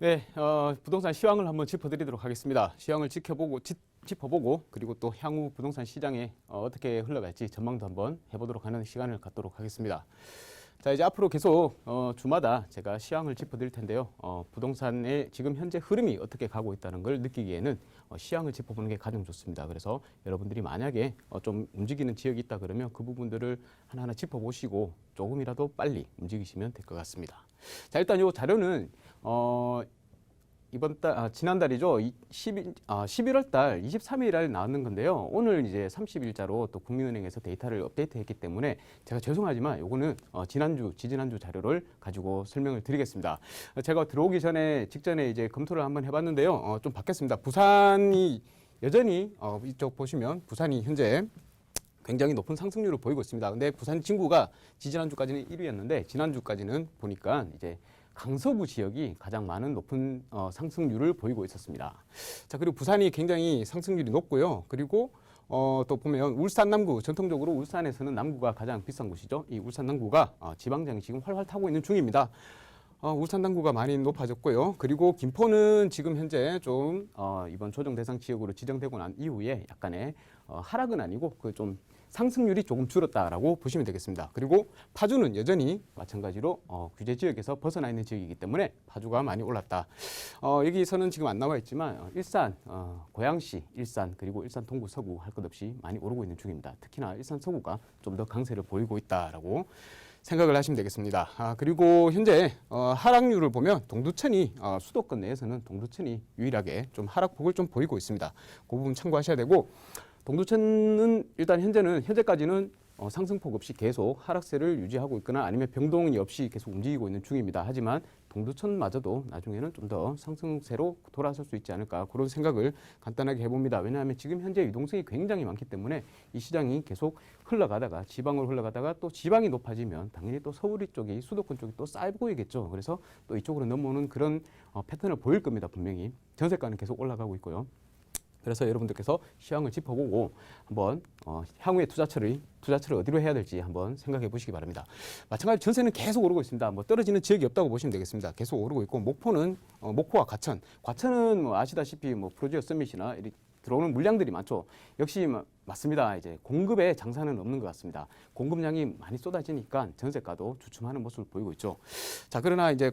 네, 부동산 시황을 한번 짚어드리도록 하겠습니다. 시황을 짚어보고 그리고 또 향후 부동산 시장에 어떻게 흘러갈지 전망도 한번 해보도록 하는 시간을 갖도록 하겠습니다. 자, 이제 앞으로 계속 주마다 제가 시황을 짚어드릴 텐데요. 부동산의 지금 현재 흐름이 어떻게 가고 있다는 걸 느끼기에는 시황을 짚어보는 게 가장 좋습니다. 그래서 여러분들이 만약에 좀 움직이는 지역이 있다 그러면 그 부분들을 하나하나 짚어보시고 조금이라도 빨리 움직이시면 될 것 같습니다. 자, 일단 이 자료는 지난달이죠. 11월 달 23일에 나왔는 건데요. 오늘 이제 30일자로 또 국민은행에서 데이터를 업데이트했기 때문에 제가 죄송하지만 요거는 지지난주 자료를 가지고 설명을 드리겠습니다. 제가 들어오기 직전에 이제 검토를 한번 해봤는데요. 좀 바뀌었습니다. 부산이 여전히 이쪽 보시면 부산이 현재 굉장히 높은 상승률을 보이고 있습니다. 근데 부산 진구가 지지난주까지는 1위였는데 지난주까지는 보니까 이제 강서구 지역이 가장 많은 높은 상승률을 보이고 있었습니다. 자, 그리고 부산이 굉장히 상승률이 높고요. 그리고 또 보면 울산 남구, 전통적으로 울산에서는 남구가 가장 비싼 곳이죠. 이 울산 남구가 지방장이 지금 활활 타고 있는 중입니다. 울산 남구가 많이 높아졌고요. 그리고 김포는 지금 현재 좀 이번 조정 대상 지역으로 지정되고 난 이후에 약간의 하락은 아니고 좀 상승률이 조금 줄었다라고 보시면 되겠습니다. 그리고 파주는 여전히 마찬가지로 규제 지역에서 벗어나 있는 지역이기 때문에 파주가 많이 올랐다. 여기서는 지금 안 나와 있지만 일산, 고양시, 일산 그리고 일산 동구, 서구 할 것 없이 많이 오르고 있는 중입니다. 특히나 일산 서구가 좀 더 강세를 보이고 있다라고 생각을 하시면 되겠습니다. 그리고 현재 하락률을 보면 동두천이 수도권 내에서는 동두천이 유일하게 좀 하락폭을 좀 보이고 있습니다. 그 부분 참고하셔야 되고 동두천은 일단 현재까지는 상승폭 없이 계속 하락세를 유지하고 있거나 아니면 변동이 없이 계속 움직이고 있는 중입니다. 하지만 동두천마저도 나중에는 좀 더 상승세로 돌아설 수 있지 않을까 그런 생각을 간단하게 해봅니다. 왜냐하면 지금 현재 유동성이 굉장히 많기 때문에 이 시장이 계속 흘러가다가 지방으로 흘러가다가 또 지방이 높아지면 당연히 또 서울 쪽이 수도권 쪽이 또 싸 보이겠죠. 그래서 또 이쪽으로 넘어오는 그런 패턴을 보일 겁니다. 분명히 전세가는 계속 올라가고 있고요. 그래서 여러분들께서 시황을 짚어보고 한번 향후의 투자처를 어디로 해야 될지 한번 생각해 보시기 바랍니다. 마찬가지로 전세는 계속 오르고 있습니다. 뭐 떨어지는 지역이 없다고 보시면 되겠습니다. 계속 오르고 있고 목포와 과천은 뭐 아시다시피 뭐 프로지오 서밋이나 들어오는 물량들이 많죠. 역시 맞습니다. 이제 공급에 장사는 없는 것 같습니다. 공급량이 많이 쏟아지니까 전세가도 주춤하는 모습을 보이고 있죠. 자, 그러나 이제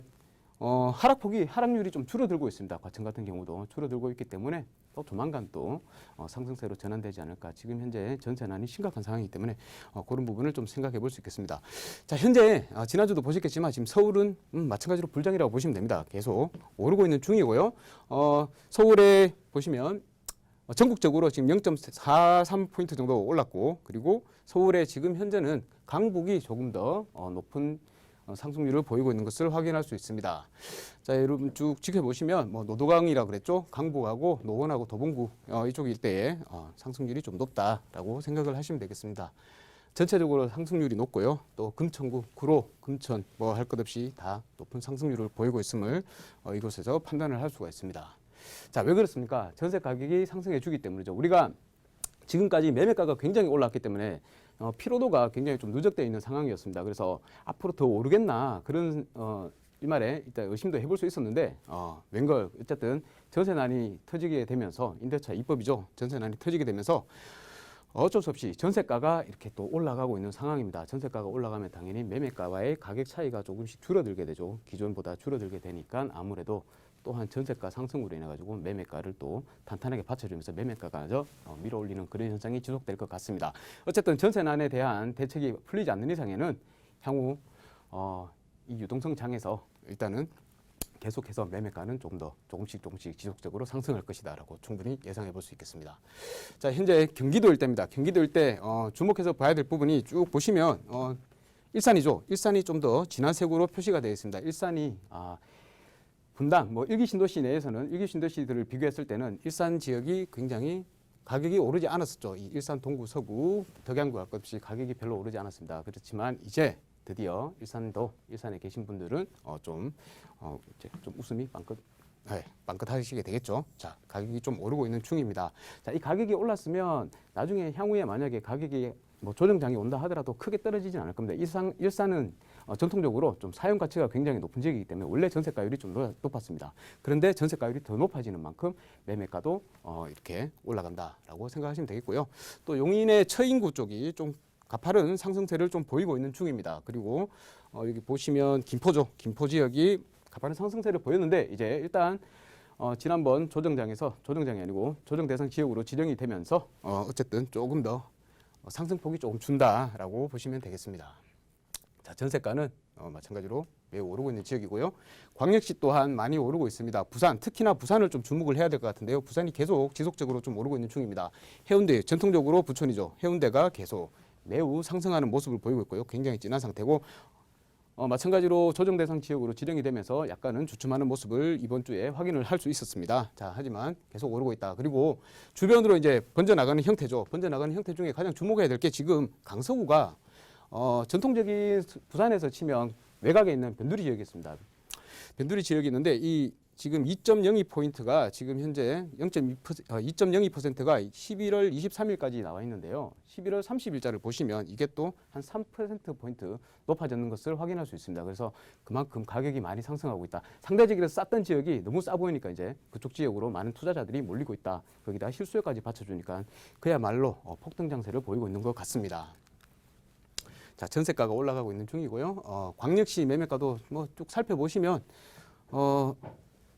하락률이 좀 줄어들고 있습니다. 과천 같은 경우도 줄어들고 있기 때문에 또 조만간 또 상승세로 전환되지 않을까. 지금 현재 전세난이 심각한 상황이기 때문에 그런 부분을 좀 생각해 볼 수 있겠습니다. 자, 현재 지난주도 보셨겠지만 지금 서울은 마찬가지로 불장이라고 보시면 됩니다. 계속 오르고 있는 중이고요. 서울에 보시면 전국적으로 지금 0.43포인트 정도 올랐고 그리고 서울에 지금 현재는 강북이 조금 더 높은 상승률을 보이고 있는 것을 확인할 수 있습니다. 자, 여러분 쭉 지켜보시면 뭐 노도강이라 그랬죠. 강북하고 노원하고 도봉구 이쪽 일대에 상승률이 좀 높다라고 생각을 하시면 되겠습니다. 전체적으로 상승률이 높고요. 또 금천구, 구로, 금천 뭐 할 것 없이 다 높은 상승률을 보이고 있음을 이곳에서 판단을 할 수가 있습니다. 자, 왜 그렇습니까? 전세 가격이 상승해 주기 때문이죠. 우리가 지금까지 매매가가 굉장히 올랐기 때문에 피로도가 굉장히 좀 누적되어 있는 상황이었습니다. 그래서 앞으로 더 오르겠나 그런 일말에 일단 의심도 해볼 수 있었는데 웬걸 어쨌든 전세난이 터지게 되면서 임대차 입법이죠. 전세난이 터지게 되면서 어쩔 수 없이 전세가가 이렇게 또 올라가고 있는 상황입니다. 전세가가 올라가면 당연히 매매가와의 가격 차이가 조금씩 줄어들게 되죠. 기존보다 줄어들게 되니까 아무래도 또한 전세가 상승으로 인해 가지고 매매가를 또 탄탄하게 받쳐주면서 매매가가 밀어올리는 그런 현상이 지속될 것 같습니다. 어쨌든 전세난에 대한 대책이 풀리지 않는 이상에는 향후 이 유동성 장에서 일단은 계속해서 매매가는 조금씩 지속적으로 상승할 것이다라고 충분히 예상해 볼 수 있겠습니다. 자, 현재 경기도 일대입니다. 경기도 일대 주목해서 봐야 될 부분이 쭉 보시면 일산이죠. 일산이 좀 더 진한 색으로 표시가 되어 있습니다. 일산이 분당 일기 신도시 내에서는 일기 신도시들을 비교했을 때는 일산 지역이 굉장히 가격이 오르지 않았었죠. 이 일산 동구, 서구, 덕양구 할 것 없이 가격이 별로 오르지 않았습니다. 그렇지만 이제 드디어 일산에 계신 분들은 좀 웃음이 빵긋 네, 빵긋하시게 되겠죠. 자, 가격이 좀 오르고 있는 중입니다. 자, 이 가격이 올랐으면 나중에 향후에 만약에 가격이 뭐 조정장이 온다 하더라도 크게 떨어지진 않을 겁니다. 일산은 전통적으로 좀 사용 가치가 굉장히 높은 지역이기 때문에 원래 전세가율이 좀 높았습니다. 그런데 전세가율이 더 높아지는 만큼 매매가도 이렇게 올라간다라고 생각하시면 되겠고요. 또 용인의 처인구 쪽이 좀 가파른 상승세를 좀 보이고 있는 중입니다. 그리고 여기 보시면 김포죠. 김포 지역이 가파른 상승세를 보였는데 이제 일단 지난번 조정장이 아니고 조정 대상 지역으로 지정이 되면서 어쨌든 조금 더 상승폭이 조금 준다라고 보시면 되겠습니다. 자, 전세가는 마찬가지로 매우 오르고 있는 지역이고요. 광역시 또한 많이 오르고 있습니다. 부산, 특히나 부산을 좀 주목을 해야 될 것 같은데요. 부산이 계속 지속적으로 좀 오르고 있는 중입니다. 해운대, 전통적으로 부촌이죠. 해운대가 계속 매우 상승하는 모습을 보이고 있고요. 굉장히 진한 상태고 마찬가지로 조정 대상 지역으로 지정이 되면서 약간은 주춤하는 모습을 이번 주에 확인을 할 수 있었습니다. 자, 하지만 계속 오르고 있다. 그리고 주변으로 이제 번져나가는 형태죠. 번져나가는 형태 중에 가장 주목해야 될 게 지금 강서구가 전통적인 부산에서 치면 외곽에 있는 변두리 지역이 있습니다. 변두리 지역이 있는데 이 지금 2.02포인트가 지금 현재 2.02%가 11월 23일까지 나와 있는데요. 11월 30일자를 보시면 이게 또 한 3%포인트 높아졌는 것을 확인할 수 있습니다. 그래서 그만큼 가격이 많이 상승하고 있다. 상대적으로 쌌던 지역이 너무 싸 보이니까 이제 그쪽 지역으로 많은 투자자들이 몰리고 있다. 거기다 실수요까지 받쳐주니까 그야말로 폭등 장세를 보이고 있는 것 같습니다. 자, 전세가가 올라가고 있는 중이고요. 광역시 매매가도 뭐 쭉 살펴보시면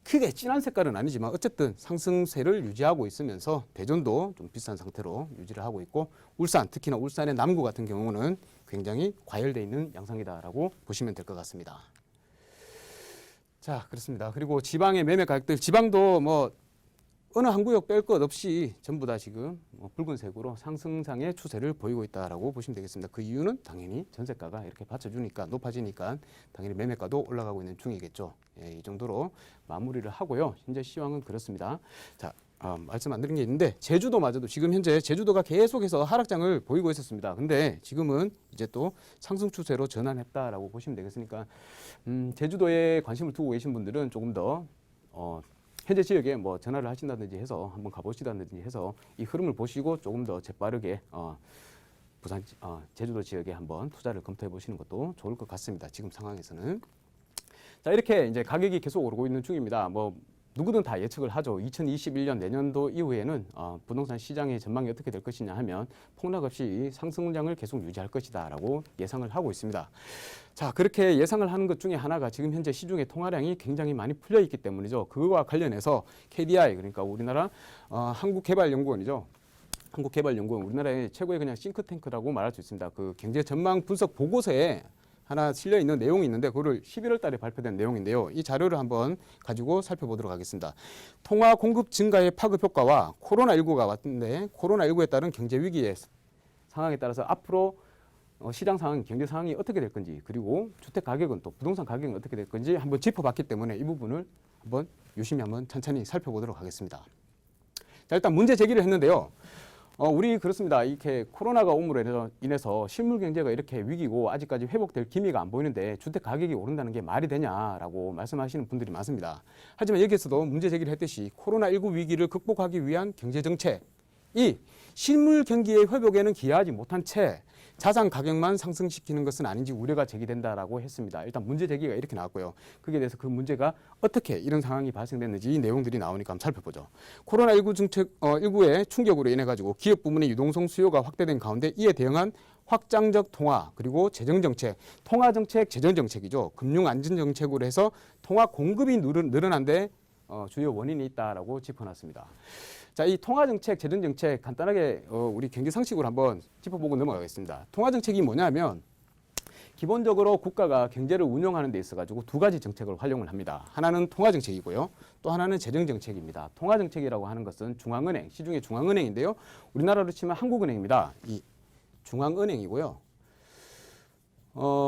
크게 진한 색깔은 아니지만 어쨌든 상승세를 유지하고 있으면서 대전도 좀 비싼 상태로 유지를 하고 있고 울산, 특히나 울산의 남구 같은 경우는 굉장히 과열되어 있는 양상이다라고 보시면 될 것 같습니다. 자, 그렇습니다. 그리고 지방의 매매 가격들, 지방도 뭐 어느 한 구역 뺄 것 없이 전부 다 지금 붉은색으로 상승상의 추세를 보이고 있다라고 보시면 되겠습니다. 그 이유는 당연히 전세가가 이렇게 받쳐주니까 높아지니까 당연히 매매가도 올라가고 있는 중이겠죠. 예, 이 정도로 마무리를 하고요. 현재 시황은 그렇습니다. 자, 말씀 안 드린 게 있는데 제주도마저도 지금 현재 제주도가 계속해서 하락장을 보이고 있었습니다. 근데 지금은 이제 또 상승 추세로 전환했다라고 보시면 되겠으니까 제주도에 관심을 두고 계신 분들은 조금 더 현재 지역에 뭐 전화를 하신다든지 해서 한번 가보시다든지 해서 이 흐름을 보시고 조금 더 재빠르게 부산, 제주도 지역에 한번 투자를 검토해 보시는 것도 좋을 것 같습니다. 지금 상황에서는. 자, 이렇게 이제 가격이 계속 오르고 있는 중입니다. 뭐 누구든 다 예측을 하죠. 2021년 내년도 이후에는 부동산 시장의 전망이 어떻게 될 것이냐 하면 폭락 없이 상승장을 계속 유지할 것이다라고 예상을 하고 있습니다. 자, 그렇게 예상을 하는 것 중에 하나가 지금 현재 시중에 통화량이 굉장히 많이 풀려 있기 때문이죠. 그거와 관련해서 KDI, 그러니까 우리나라 한국개발연구원이죠. 한국개발연구원, 우리나라의 최고의 그냥 싱크탱크라고 말할 수 있습니다. 그 경제 전망 분석 보고서에 하나 실려 있는 내용이 있는데 그거를 11월 달에 발표된 내용인데요. 이 자료를 한번 가지고 살펴보도록 하겠습니다. 통화 공급 증가의 파급 효과와 코로나19가 왔는데 코로나19에 따른 경제 위기의 상황에 따라서 앞으로 시장 상황, 경제 상황이 어떻게 될 건지, 그리고 주택 가격은 또 부동산 가격은 어떻게 될 건지 한번 짚어봤기 때문에 이 부분을 한번 유심히 한번 천천히 살펴보도록 하겠습니다. 자, 일단 문제 제기를 했는데요. 우리 그렇습니다. 이렇게 코로나가 옴으로 인해서 실물 경제가 이렇게 위기고 아직까지 회복될 기미가 안 보이는데 주택 가격이 오른다는 게 말이 되냐라고 말씀하시는 분들이 많습니다. 하지만 여기에서도 문제 제기를 했듯이 코로나19 위기를 극복하기 위한 경제 정책이 실물 경기의 회복에는 기여하지 못한 채 자산 가격만 상승시키는 것은 아닌지 우려가 제기된다라고 했습니다. 일단 문제 제기가 이렇게 나왔고요. 거기에 대해서 그 문제가 어떻게 이런 상황이 발생됐는지 이 내용들이 나오니까 한번 살펴보죠. 코로나19 19의 충격으로 인해 가지고 기업 부문의 유동성 수요가 확대된 가운데 이에 대응한 확장적 통화 그리고 재정정책, 통화정책, 재정정책이죠. 금융안전정책으로 해서 통화 공급이 늘어난 데 주요 원인이 있다라고 짚어놨습니다. 자, 이 통화정책, 재정정책 간단하게 우리 경제 상식으로 한번 짚어보고 넘어가겠습니다. 통화정책이 뭐냐면 기본적으로 국가가 경제를 운영하는 데 있어가지고 두 가지 정책을 활용을 합니다. 하나는 통화정책이고요. 또 하나는 재정정책입니다. 통화정책이라고 하는 것은 중앙은행, 시중의 중앙은행인데요. 우리나라로 치면 한국은행입니다. 이 중앙은행이고요.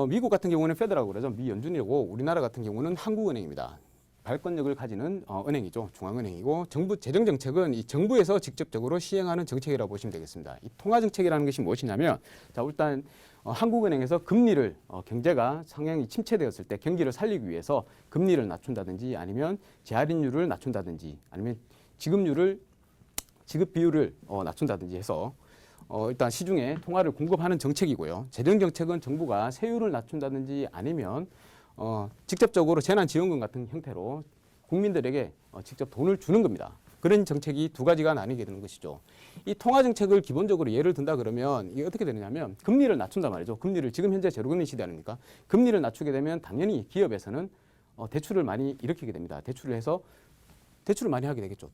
미국 같은 경우는 페더라고 그러죠. 미 연준이고 우리나라 같은 경우는 한국은행입니다. 발권력을 가지는 은행이죠. 중앙은행이고 정부 재정정책은 이 정부에서 직접적으로 시행하는 정책이라고 보시면 되겠습니다. 이 통화정책이라는 것이 무엇이냐면 자, 일단 한국은행에서 금리를 경제가 상향이 침체되었을 때 경기를 살리기 위해서 금리를 낮춘다든지 아니면 재할인율을 낮춘다든지 아니면 지급 비율을 낮춘다든지 해서 일단 시중에 통화를 공급하는 정책이고요. 재정 정책은 정부가 세율을 낮춘다든지 아니면 직접적으로 재난지원금 같은 형태로 국민들에게 직접 돈을 주는 겁니다. 그런 정책이 두 가지가 나뉘게 되는 것이죠. 이 통화 정책을 기본적으로 예를 든다 그러면 이게 어떻게 되느냐면 금리를 낮춘단 말이죠. 금리를 지금 현재 제로금리 시대 아닙니까? 금리를 낮추게 되면 당연히 기업에서는 대출을 많이 일으키게 됩니다. 대출을 해서 대출을 많이 하게 되겠죠.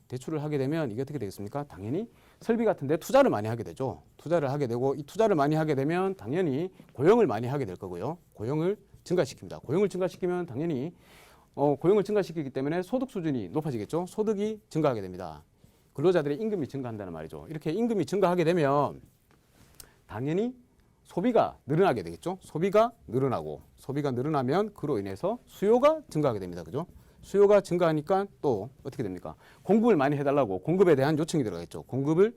대출을 하게 되면 이게 어떻게 되겠습니까? 당연히 설비 같은 데 투자를 많이 하게 되죠. 투자를 하게 되고 이 투자를 많이 하게 되면 당연히 고용을 많이 하게 될 거고요. 고용을 증가시킵니다. 고용을 증가시키면 당연히 고용을 증가시키기 때문에 소득 수준이 높아지겠죠. 소득이 증가하게 됩니다. 근로자들의 임금이 증가한다는 말이죠. 이렇게 임금이 증가하게 되면 당연히 소비가 늘어나게 되겠죠. 소비가 늘어나면 그로 인해서 수요가 증가하게 됩니다. 그죠? 수요가 증가하니까 또 어떻게 됩니까? 공급을 많이 해달라고 공급에 대한 요청이 들어가겠죠. 공급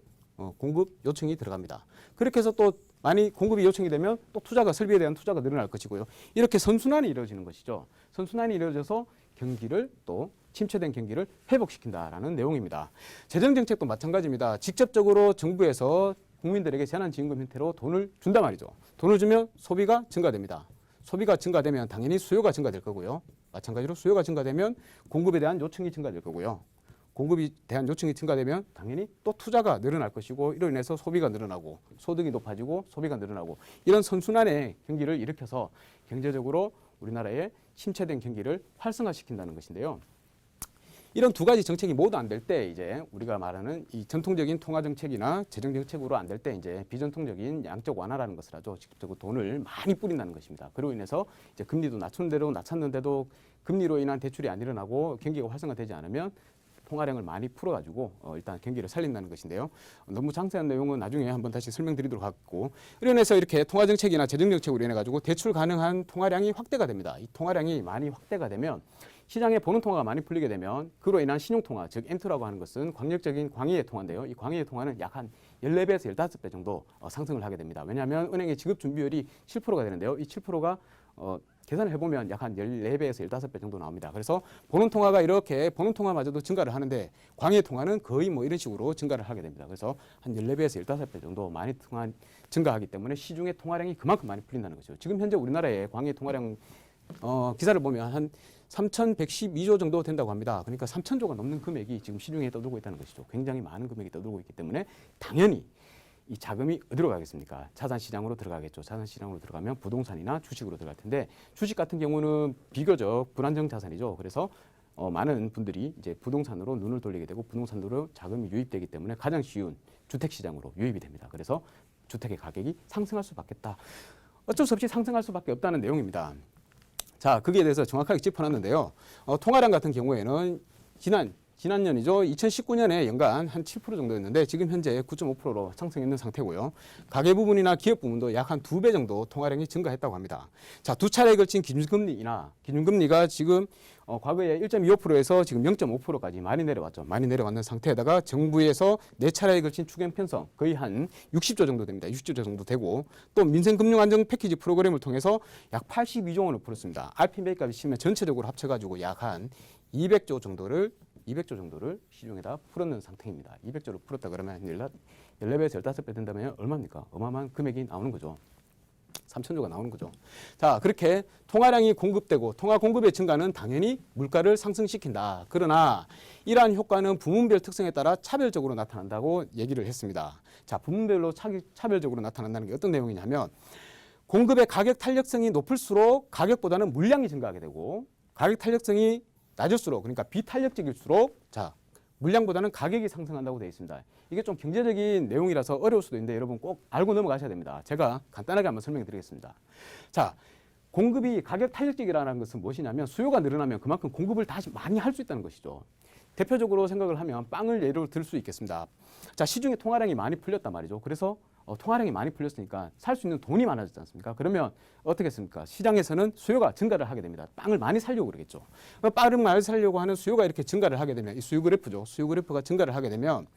요청이 들어갑니다. 그렇게 해서 또 많이 공급이 요청이 되면 또 설비에 대한 투자가 늘어날 것이고요. 이렇게 선순환이 이루어지는 것이죠. 선순환이 이루어져서 경기를 또 침체된 경기를 회복시킨다라는 내용입니다. 재정정책도 마찬가지입니다. 직접적으로 정부에서 국민들에게 재난지원금 형태로 돈을 준단 말이죠. 돈을 주면 소비가 증가됩니다. 소비가 증가되면 당연히 수요가 증가될 거고요. 마찬가지로 수요가 증가되면 공급에 대한 요청이 증가될 거고요. 공급에 대한 요청이 증가되면 당연히 또 투자가 늘어날 것이고 이로 인해서 소비가 늘어나고 소득이 높아지고 소비가 늘어나고 이런 선순환의 경기를 일으켜서 경제적으로 우리나라의 침체된 경기를 활성화시킨다는 것인데요. 이런 두 가지 정책이 모두 안 될 때 이제 우리가 말하는 이 전통적인 통화 정책이나 재정 정책으로 안 될 때 이제 비전통적인 양적 완화라는 것을 하죠. 직접적으로 돈을 많이 뿌린다는 것입니다. 그로 인해서 이제 금리도 낮춘 대로 낮췄는데도 금리로 인한 대출이 안 일어나고 경기가 활성화되지 않으면 통화량을 많이 풀어가지고 일단 경기를 살린다는 것인데요. 너무 장세한 내용은 나중에 한번 다시 설명드리도록 하겠고, 이로 인해서 이렇게 통화정책이나 재정정책으로 인해 가지고 대출 가능한 통화량이 확대가 됩니다. 이 통화량이 많이 확대가 되면 시장에 보는 통화가 많이 풀리게 되면 그로 인한 신용통화, 즉 M2라고 하는 것은 광역적인 광의의 통화인데요. 이 광의의 통화는 약 한 14배에서 15배 정도 상승을 하게 됩니다. 왜냐하면 은행의 지급 준비율이 7%가 되는데요. 이 7%가 계산을 해보면 약 한 14배에서 15배 정도 나옵니다. 그래서 보는 통화가 이렇게 보는 통화마저도 증가를 하는데 광의 통화는 거의 뭐 이런 식으로 증가를 하게 됩니다. 그래서 한 14배에서 15배 정도 많이 증가하기 때문에 시중의 통화량이 그만큼 많이 풀린다는 거죠. 지금 현재 우리나라의 광의 통화량 기사를 보면 한 3,112조 정도 된다고 합니다. 그러니까 3,000조가 넘는 금액이 지금 시중에 떠돌고 있다는 것이죠. 굉장히 많은 금액이 떠돌고 있기 때문에 당연히 이 자금이 어디로 가겠습니까? 자산시장으로 들어가겠죠. 자산시장으로 들어가면 부동산이나 주식으로 들어갈 텐데 주식 같은 경우는 비교적 불안정 자산이죠. 그래서 많은 분들이 이제 부동산으로 눈을 돌리게 되고 부동산으로 자금이 유입되기 때문에 가장 쉬운 주택시장으로 유입이 됩니다. 그래서 주택의 가격이 상승할 수밖에 없다. 어쩔 수 없이 상승할 수밖에 없다는 내용입니다. 자, 거기에 대해서 정확하게 짚어놨는데요. 통화량 같은 경우에는 지난년이죠. 2019년에 연간 한 7% 정도였는데 지금 현재 9.5%로 상승했는 상태고요. 가계 부분이나 기업 부분도 약 한 2배 정도 통화량이 증가했다고 합니다. 자, 두 차례에 걸친 기준금리가 지금 과거에 1.25%에서 지금 0.5%까지 많이 내려왔죠. 많이 내려왔는 상태에다가 정부에서 네 차례에 걸친 추경 편성 거의 한 60조 정도 됩니다. 60조 정도 되고 또 민생금융안정 패키지 프로그램을 통해서 약 82조 원을 풀었습니다. RPMA까지 치면 전체적으로 합쳐가지고 약 한 200조 정도를 시중에다 풀었는 상태입니다. 200조를 풀었다 그러면 14배에서 15배 된다면 얼마입니까? 어마어마한 금액이 나오는 거죠. 3,000조가 나오는 거죠. 자, 그렇게 통화량이 공급되고 통화 공급의 증가는 당연히 물가를 상승시킨다. 그러나 이러한 효과는 부문별 특성에 따라 차별적으로 나타난다고 얘기를 했습니다. 자, 부문별로 차별적으로 나타난다는 게 어떤 내용이냐면 공급의 가격 탄력성이 높을수록 가격보다는 물량이 증가하게 되고 가격 탄력성이 낮을수록 그러니까 비탄력적일수록 자 물량보다는 가격이 상승한다고 되어 있습니다. 이게 좀 경제적인 내용이라서 어려울 수도 있는데 여러분 꼭 알고 넘어가셔야 됩니다. 제가 간단하게 한번 설명해 드리겠습니다. 자, 공급이 가격 탄력적이라는 것은 무엇이냐면 수요가 늘어나면 그만큼 공급을 다시 많이 할 수 있다는 것이죠. 대표적으로 생각을 하면 빵을 예로 들 수 있겠습니다. 자, 시중에 통화량이 많이 풀렸단 말이죠. 그래서 통화량이 많이 풀렸으니까 살 수 있는 돈이 많아졌지 않습니까? 그러면 어떻게 했습니까? 시장에서는 수요가 증가를 하게 됩니다. 빵을 많이 살려고 그러겠죠. 빵을 많이 살려고 하는 수요가 이렇게 증가를 하게 되면 이 수요 그래프죠. 수요 그래프가 증가를 하게 되면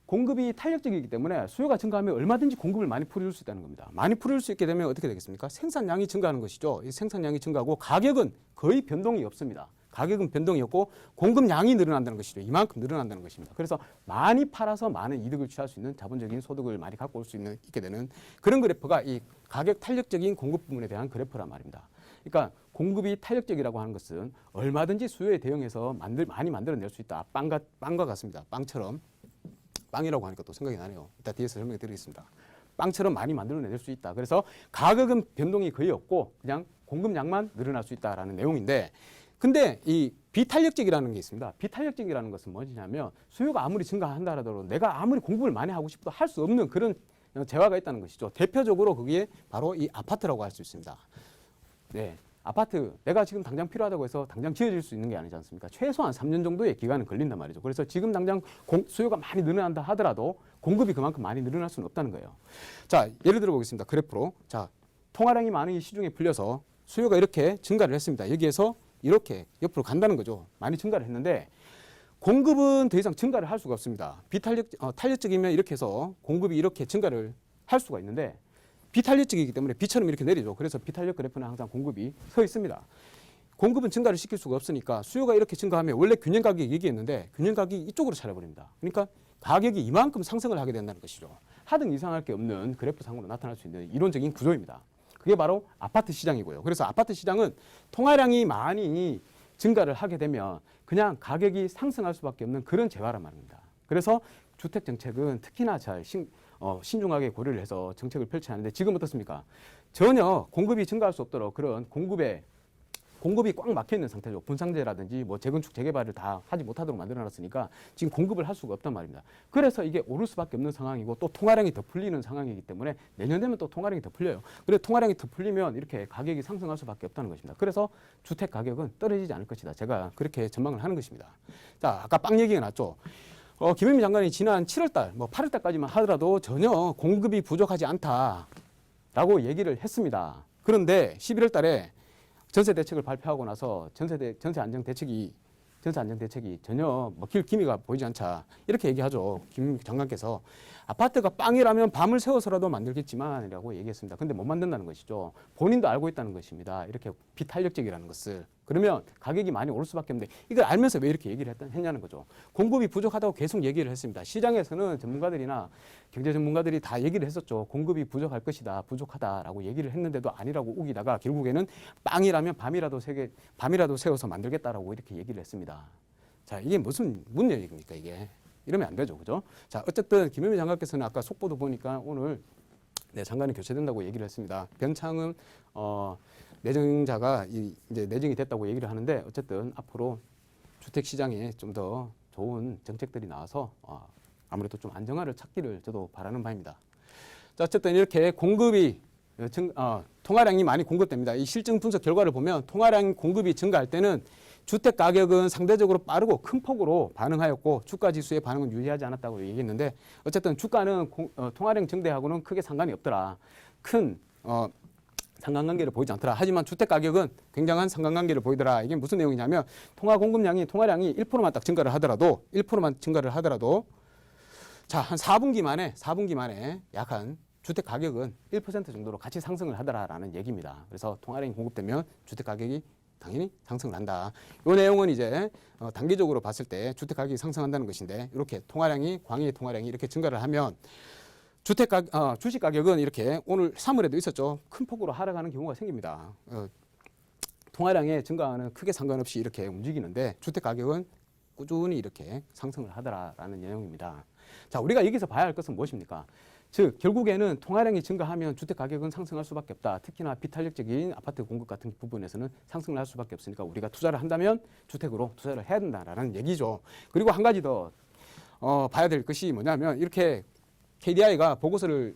공급이 탄력적이기 때문에 수요가 증가하면 얼마든지 공급을 많이 풀어줄 수 있다는 겁니다. 많이 풀어줄 수 있게 되면 어떻게 되겠습니까? 생산량이 증가하는 것이죠. 이 생산량이 증가하고 가격은 거의 변동이 없습니다. 가격은 변동이 없고 공급량이 늘어난다는 것이죠. 이만큼 늘어난다는 것입니다. 그래서 많이 팔아서 많은 이득을 취할 수 있는 자본적인 소득을 많이 갖고 올 수 있게 되는 그런 그래프가 이 가격 탄력적인 공급 부분에 대한 그래프란 말입니다. 그러니까 공급이 탄력적이라고 하는 것은 얼마든지 수요에 대응해서 많이 만들어낼 수 있다. 빵과 같습니다. 빵처럼. 빵이라고 하니까 또 생각이 나네요. 이따 뒤에서 설명해 드리겠습니다. 빵처럼 많이 만들어낼 수 있다. 그래서 가격은 변동이 거의 없고 그냥 공급량만 늘어날 수 있다라는 내용인데 근데 이 비탄력적이라는 게 있습니다. 비탄력적이라는 것은 뭐냐면 수요가 아무리 증가한다 하더라도 내가 아무리 공급을 많이 하고 싶어도 할 수 없는 그런 재화가 있다는 것이죠. 대표적으로 그게 바로 이 아파트라고 할 수 있습니다. 네. 아파트 내가 지금 당장 필요하다고 해서 당장 지어질 수 있는 게 아니지 않습니까? 최소한 3년 정도의 기간은 걸린단 말이죠. 그래서 지금 당장 수요가 많이 늘어난다 하더라도 공급이 그만큼 많이 늘어날 수는 없다는 거예요. 자, 예를 들어 보겠습니다. 그래프로. 자, 통화량이 많은 이 시중에 풀려서 수요가 이렇게 증가를 했습니다. 여기에서 이렇게 옆으로 간다는 거죠. 많이 증가를 했는데 공급은 더 이상 증가를 할 수가 없습니다. 탄력적이면 이렇게 해서 공급이 이렇게 증가를 할 수가 있는데 비탄력적이기 때문에 비처럼 이렇게 내리죠. 그래서 비탄력 그래프는 항상 공급이 서 있습니다. 공급은 증가를 시킬 수가 없으니까 수요가 이렇게 증가하면 원래 균형 가격이 얘기했는데 균형 가격이 이쪽으로 차려버립니다. 그러니까 가격이 이만큼 상승을 하게 된다는 것이죠. 하등 이상할 게 없는 그래프상으로 나타날 수 있는 이론적인 구조입니다. 그게 바로 아파트 시장이고요. 그래서 아파트 시장은 통화량이 많이 증가를 하게 되면 그냥 가격이 상승할 수밖에 없는 그런 재화란 말입니다. 그래서 주택 정책은 특히나 잘 신중하게 고려를 해서 정책을 펼쳐야 하는데 지금 어떻습니까? 전혀 공급이 증가할 수 없도록 그런 공급이 꽉 막혀 있는 상태죠. 분상제라든지 뭐 재건축 재개발을 다 하지 못하도록 만들어놨으니까 지금 공급을 할 수가 없단 말입니다. 그래서 이게 오를 수밖에 없는 상황이고 또 통화량이 더 풀리는 상황이기 때문에 내년 되면 또 통화량이 더 풀려요. 그래 통화량이 더 풀리면 이렇게 가격이 상승할 수밖에 없다는 것입니다. 그래서 주택 가격은 떨어지지 않을 것이다. 제가 그렇게 전망을 하는 것입니다. 자, 아까 빵 얘기가 났죠. 김현미 장관이 지난 7월달, 8월달까지만 하더라도 전혀 공급이 부족하지 않다라고 얘기를 했습니다. 그런데 11월달에 전세 대책을 발표하고 나서 전세 안정 대책이 전혀 먹힐 기미가 보이지 않자 이렇게 얘기하죠. 김 장관께서 아파트가 빵이라면 밤을 새워서라도 만들겠지만이라고 얘기했습니다. 근데 못 만든다는 것이죠. 본인도 알고 있다는 것입니다. 이렇게 비탄력적이라는 것을. 그러면 가격이 많이 오를 수밖에 없는데 이걸 알면서 왜 이렇게 얘기를 했냐는 거죠. 공급이 부족하다고 계속 얘기를 했습니다. 시장에서는 전문가들이나 경제 전문가들이 다 얘기를 했었죠. 공급이 부족할 것이다, 부족하다라고 얘기를 했는데도 아니라고 우기다가 결국에는 빵이라면 밤이라도 새워서 만들겠다라고 이렇게 얘기를 했습니다. 자, 이게 무슨 얘기입니까 이게? 이러면 안 되죠, 그죠? 자, 어쨌든 김현미 장관께서는 아까 속보도 보니까 오늘 장관이 교체된다고 얘기를 했습니다. 변창흠 내정자가 이제 내정이 됐다고 얘기를 하는데 어쨌든 앞으로 주택 시장에 좀 더 좋은 정책들이 나와서 아무래도 좀 안정화를 찾기를 저도 바라는 바입니다. 자, 어쨌든 이렇게 공급이 통화량이 많이 공급됩니다. 이 실증 분석 결과를 보면 통화량 공급이 증가할 때는 주택 가격은 상대적으로 빠르고 큰 폭으로 반응하였고 주가 지수의 반응은 유의하지 않았다고 얘기했는데 어쨌든 주가는 통화량 증대하고는 크게 상관이 없더라. 큰 상관관계를 보이지 않더라. 하지만 주택 가격은 굉장한 상관관계를 보이더라. 이게 무슨 내용이냐면 통화량이 1%만 딱 증가를 하더라도 자, 한 4분기 만에 약 한 주택 가격은 1% 정도로 같이 상승을 하더라라는 얘기입니다. 그래서 통화량이 공급되면 주택 가격이 당연히 상승을 한다. 이 내용은 이제 단기적으로 봤을 때 주택 가격이 상승한다는 것인데 이렇게 광의 통화량이 이렇게 증가를 하면 주식 가격은 이렇게 오늘 3월에도 있었죠. 큰 폭으로 하락하는 경우가 생깁니다. 통화량의 증가와는 크게 상관없이 이렇게 움직이는데 주택 가격은 꾸준히 이렇게 상승을 하더라라는 내용입니다. 자, 우리가 여기서 봐야 할 것은 무엇입니까? 즉 결국에는 통화량이 증가하면 주택 가격은 상승할 수밖에 없다. 특히나 비탄력적인 아파트 공급 같은 부분에서는 상승을 할 수밖에 없으니까 우리가 투자를 한다면 주택으로 투자를 해야 된다라는 얘기죠. 그리고 한 가지 더 봐야 될 것이 뭐냐면 이렇게 KDI가 보고서를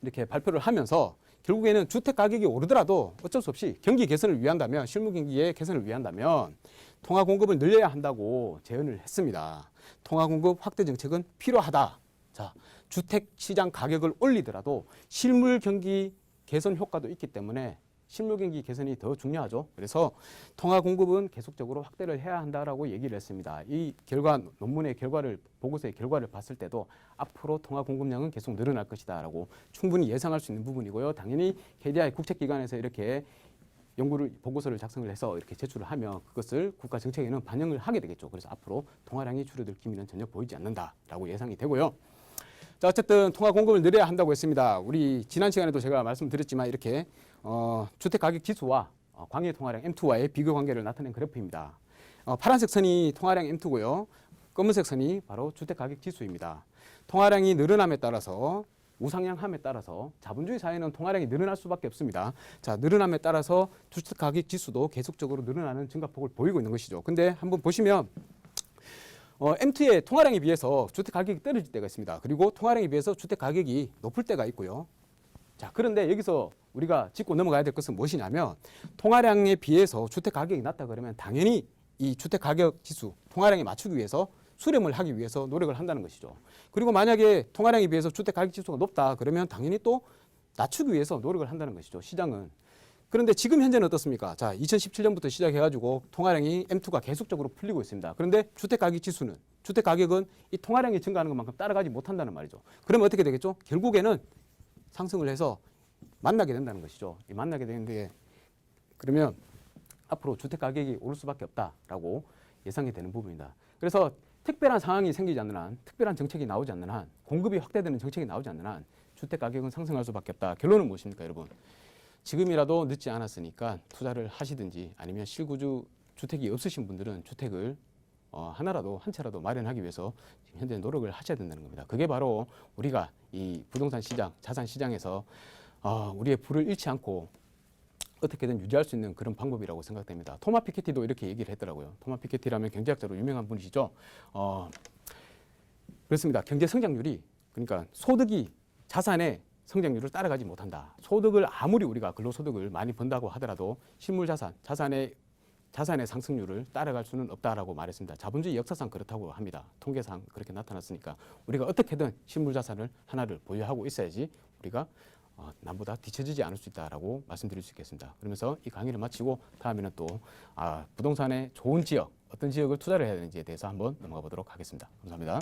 이렇게 발표를 하면서 결국에는 주택 가격이 오르더라도 어쩔 수 없이 경기 개선을 위한다면 실무 경기의 개선을 위한다면 통화 공급을 늘려야 한다고 제언을 했습니다. 통화 공급 확대 정책은 필요하다. 자, 주택 시장 가격을 올리더라도 실물 경기 개선 효과도 있기 때문에 실물 경기 개선이 더 중요하죠. 그래서 통화 공급은 계속적으로 확대를 해야 한다라고 얘기를 했습니다. 이 결과 논문의 결과를 보고서의 결과를 봤을 때도 앞으로 통화 공급량은 계속 늘어날 것이다라고 충분히 예상할 수 있는 부분이고요. 당연히 KDI 국책기관에서 이렇게 보고서를 작성을 해서 이렇게 제출을 하면 그것을 국가 정책에는 반영을 하게 되겠죠. 그래서 앞으로 통화량이 줄어들 기미는 전혀 보이지 않는다라고 예상이 되고요. 자, 어쨌든 통화 공급을 늘려야 한다고 했습니다. 우리 지난 시간에도 제가 말씀드렸지만 이렇게 주택 가격 지수와 광해 통화량 M2와의 비교 관계를 나타낸 그래프입니다. 파란색 선이 통화량 M2고요. 검은색 선이 바로 주택 가격 지수입니다. 통화량이 늘어남에 따라서 우상향함에 따라서 자본주의 사회는 통화량이 늘어날 수밖에 없습니다. 자, 늘어남에 따라서 주택 가격 지수도 계속적으로 늘어나는 증가폭을 보이고 있는 것이죠. 근데 한번 보시면 M2의 통화량에 비해서 주택 가격이 떨어질 때가 있습니다. 그리고 통화량에 비해서 주택 가격이 높을 때가 있고요. 자, 그런데 여기서 우리가 짚고 넘어가야 될 것은 무엇이냐면 통화량에 비해서 주택 가격이 낮다 그러면 당연히 이 주택 가격 지수 통화량에 맞추기 위해서 수렴을 하기 위해서 노력을 한다는 것이죠. 그리고 만약에 통화량에 비해서 주택 가격 지수가 높다 그러면 당연히 또 낮추기 위해서 노력을 한다는 것이죠. 시장은. 그런데 지금 현재는 어떻습니까? 자, 2017년부터 시작해가지고 통화량이 M2가 계속적으로 풀리고 있습니다. 그런데 주택 가격 지수는 주택 가격은 이 통화량이 증가하는 것만큼 따라가지 못한다는 말이죠. 그러면 어떻게 되겠죠? 결국에는 상승을 해서 만나게 된다는 것이죠. 이 만나게 되는데 그러면 앞으로 주택 가격이 오를 수밖에 없다라고 예상이 되는 부분입니다. 그래서 특별한 상황이 생기지 않는 한, 특별한 정책이 나오지 않는 한, 공급이 확대되는 정책이 나오지 않는 한 주택 가격은 상승할 수밖에 없다. 결론은 무엇입니까, 여러분? 지금이라도 늦지 않았으니까 투자를 하시든지 아니면 실구주 주택이 없으신 분들은 주택을 하나라도 한 채라도 마련하기 위해서 지금 현재 노력을 하셔야 된다는 겁니다. 그게 바로 우리가 이 부동산 시장, 자산 시장에서 우리의 불을 잃지 않고 어떻게든 유지할 수 있는 그런 방법이라고 생각됩니다. 토마 피케티도 이렇게 얘기를 했더라고요. 토마 피케티라면 경제학자로 유명한 분이시죠. 그렇습니다. 경제 성장률이 그러니까 소득이 자산의 성장률을 따라가지 못한다. 소득을 아무리 우리가 근로소득을 많이 번다고 하더라도 실물 자산의 상승률을 따라갈 수는 없다라고 말했습니다. 자본주의 역사상 그렇다고 합니다. 통계상 그렇게 나타났으니까 우리가 어떻게든 실물 자산을 하나를 보유하고 있어야지 우리가 남보다 뒤처지지 않을 수 있다라고 말씀드릴 수 있겠습니다. 그러면서 이 강의를 마치고 다음에는 또 부동산의 좋은 지역, 어떤 지역을 투자를 해야 되는지에 대해서 한번 넘어가 보도록 하겠습니다. 감사합니다.